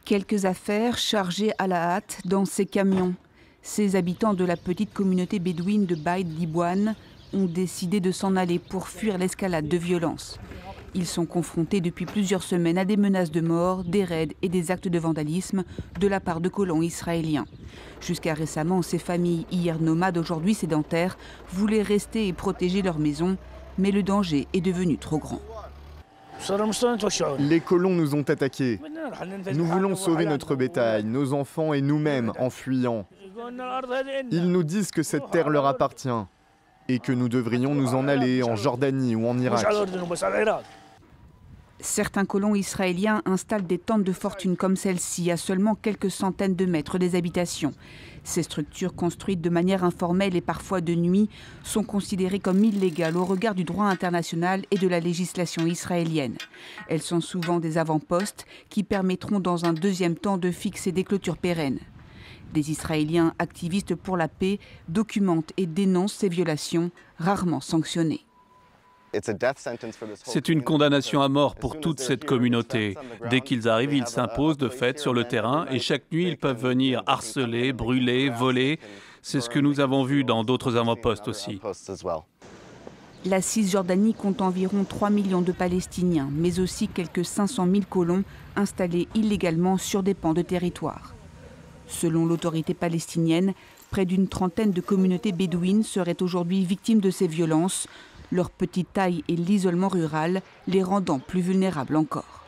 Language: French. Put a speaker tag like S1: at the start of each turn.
S1: Quelques affaires chargées à la hâte dans ces camions. Ces habitants de la petite communauté bédouine de Baïd Libouane ont décidé de s'en aller pour fuir l'escalade de violence. Ils sont confrontés depuis plusieurs semaines à des menaces de mort, des raids et des actes de vandalisme de la part de colons israéliens. Jusqu'à récemment, ces familles, hier nomades, aujourd'hui sédentaires, voulaient rester et protéger leur maison, mais le danger est devenu trop grand.
S2: Les colons nous ont attaqués. Nous voulons sauver notre bétail, nos enfants et nous-mêmes en fuyant. Ils nous disent que cette terre leur appartient et que nous devrions nous en aller en Jordanie ou en Irak.
S1: Certains colons israéliens installent des tentes de fortune comme celle-ci à seulement quelques centaines de mètres des habitations. Ces structures construites de manière informelle et parfois de nuit sont considérées comme illégales au regard du droit international et de la législation israélienne. Elles sont souvent des avant-postes qui permettront dans un deuxième temps de fixer des clôtures pérennes. Des Israéliens activistes pour la paix documentent et dénoncent ces violations, rarement sanctionnées.
S3: C'est une condamnation à mort pour toute cette communauté. Dès qu'ils arrivent, ils s'imposent de fait sur le terrain et chaque nuit, ils peuvent venir harceler, brûler, voler. C'est ce que nous avons vu dans d'autres avant-postes aussi.
S1: La Cisjordanie compte environ 3 millions de Palestiniens, mais aussi quelques 500 000 colons installés illégalement sur des pans de territoire. Selon l'autorité palestinienne, près d'une trentaine de communautés bédouines seraient aujourd'hui victimes de ces violences, leur petite taille et l'isolement rural les rendant plus vulnérables encore.